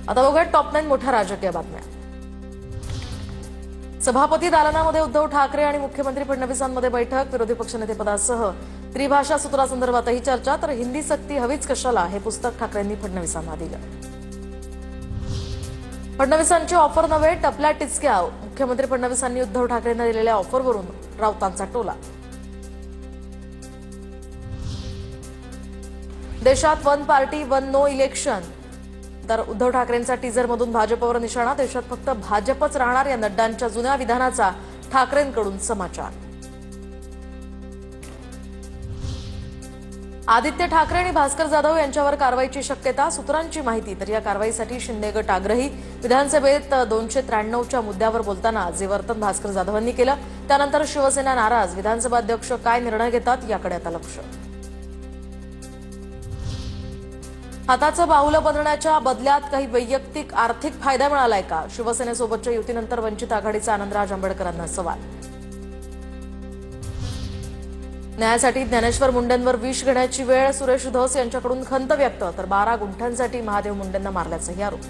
आता बघूया टॉप 9 मोठ्या राजकीय बातम्या। सभापती दालनामध्ये उद्धव ठाकरे आणि मुख्यमंत्री फडणवीसांमध्ये बैठक। विरोधी पक्षनेतेपदासह त्रिभाषा सूत्रासंदर्भातही चर्चा। तर हिंदी सक्ती हवीच कशाला हे पुस्तक ठाकरेंनी फडणवीसांना दिलं। फडणवीसांची ऑफर नव्हे टपल्या टिचक्या। मुख्यमंत्री फडणवीसांनी उद्धव ठाकरेंना दिलेल्या ऑफरवरून राऊतांचा टोला। देशात one party one no election. तर उद्धव ठाकरेंचा टीजरमधून भाजपवर निशाणा। देशात फक्त भाजपच राहणार या नड्डांच्या जुन्या विधानाचा ठाकरेंकडून समाचार। आदित्य ठाकरे आणि भास्कर जाधव यांच्यावर कारवाईची शक्यता। सूत्रांची माहिती। तर या कारवाईसाठी शिंदे गट आग्रही। विधानसभेत 293च्या मुद्द्यावर बोलताना जे वर्तन भास्कर जाधवांनी केलं त्यानंतर शिवसेना नाराज। विधानसभा अध्यक्ष काय निर्णय घेतात याकडे आता लक्ष। हाताचं बाहुलं बनण्याच्या बदल्यात काही वैयक्तिक आर्थिक फायदा मिळालाय का? शिवसेनेसोबतच्या युतीनंतर वंचित आघाडीचा आनंदराज आंबेडकरांना सवाल। न्यायासाठी ज्ञानेश्वर मुंडेंवर विष घेण्याची वेळ। सुरेश धस यांच्याकडून खंत व्यक्त। तर 12 गुंठ्यांसाठी महादेव मुंडेंना मारल्याचाही आरोप।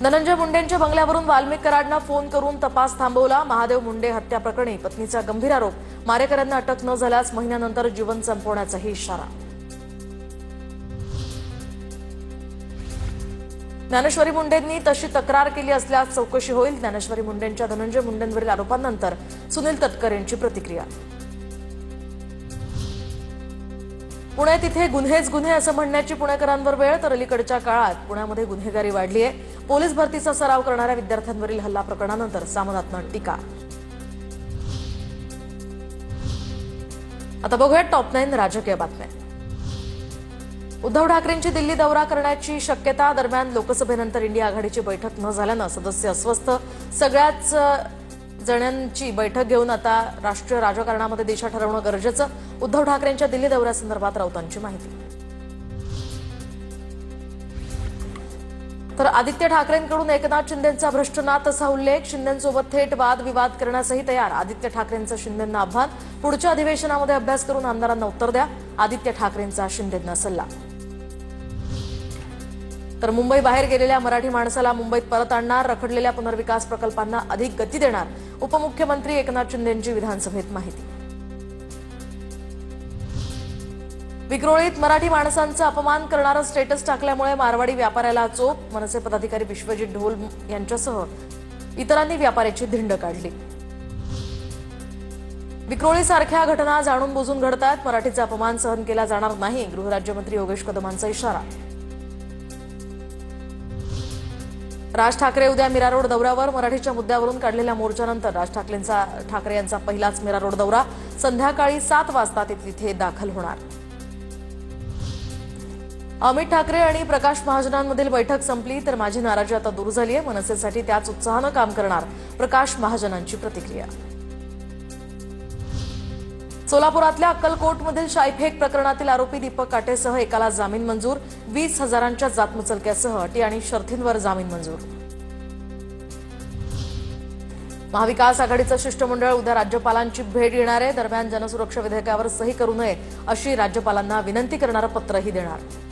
धनंजय मुंडेंच्या बंगल्यावरून वाल्मिक कराडनं फोन करून तपास थांबवला। महादेव मुंडे हत्या प्रकरणी पत्नीचा गंभीर आरोप। मारेकऱ्यांना अटक न झाल्यास महिन्यानंतर जीवन संपवण्याचाही इशारा। ज्ञानेश्वरी मुंडेंनी तशी तक्रार केली असल्यास चौकशी होईल। ज्ञानेश्वरी मुंडेंच्या धनंजय मुंडेंवरील आरोपांनंतर सुनील तटकरे यांची प्रतिक्रिया। पुण्यात इथे गुन्हेच गुन्हे असं म्हणण्याची पुणेकरांवर वेळ। तर अलीकडच्या काळात पुण्यामध्ये गुन्हेगारी वाढली आहे। पोलीस भरतीचा सराव करणाऱ्या विद्यार्थ्यांवरील हल्ला प्रकरणानंतर सामनात्मक टीका। आता बघूया टॉप 9 राजकीय बातम्या। उद्धव ठाकरेंची दिल्ली दौरा करण्याची शक्यता। दरम्यान लोकसभेनंतर इंडिया आघाडीची बैठक न झाल्यानं सदस्य अस्वस्थ। सगळ्याच जणांची बैठक घेऊन आता राष्ट्रीय राजकारणामध्ये दिशा ठरवणं गरजेचं। उद्धव ठाकरेंच्या दिल्ली दौऱ्यासंदर्भात राऊतांची माहिती। तर आदित्य ठाकरेंकडून एकनाथ शिंदेंचा भ्रष्ट नात असा उल्लेख। शिंदेंसोबत थेट वादविवाद करण्यासही तयार। आदित्य ठाकरेंचं शिंदेंना आव्हान। पुढच्या अधिवेशनामध्ये अभ्यास करून आमदारांना उत्तर द्या। आदित्य ठाकरेंचा शिंदेंना सल्ला। तर मुंबई बाहेर गेलेल्या मराठी माणसाला मुंबईत परत आणणार। रखडलेल्या पुनर्विकास प्रकल्पांना अधिक गती देणार। उपमुख्यमंत्री एकनाथ शिंदेंची विधानसभेत माहिती। विक्रोळीत मराठी माणसांचा अपमान करणारं स्टेटस टाकल्यामुळे मारवाडी व्यापाऱ्याला चोप। मनसे पदाधिकारी विश्वजित ढोल यांच्यासह इतरांनी व्यापाऱ्याची धिंड काढली। विक्रोळीसारख्या घटना जाणून बुजून घडतात। मराठीचा अपमान सहन केला जाणार नाही। गृहराज्यमंत्री योगेश कदमांचा इशारा। राज ठाकरे उद्या मीरा रोड दौऱ्यावर। मराठीच्या मुद्द्यावरून काढलेल्या मोर्चानंतर राज ठाकरे यांचा पहिलाच मीरा रोड दौरा। संध्याकाळी 7 वाजता ते तिथे दाखल होणार। अमित ठाकरे आणि प्रकाश महाजनांमधील बैठक संपली। तर माझी नाराजी आता दूर झाली आहे। मनसेसाठी त्याच उत्साहानं काम करणार। प्रकाश महाजनांची प्रतिक्रिया। सोलापुरातल्या अक्कलकोटमधील शाईफेक प्रकरणातील आरोपी दीपक काटेसह एकाला जामीन मंजूर। 20,000च्या जातमुचलक्यासह अटी आणि शर्थींवर जामीन मंजूर। महाविकास आघाडीचं शिष्टमंडळ उद्या राज्यपालांची भेट घेणार आहे। दरम्यान जनसुरक्षा विधेयकावर सही करू नये अशी राज्यपालांना विनंती करणारं पत्रही देणार।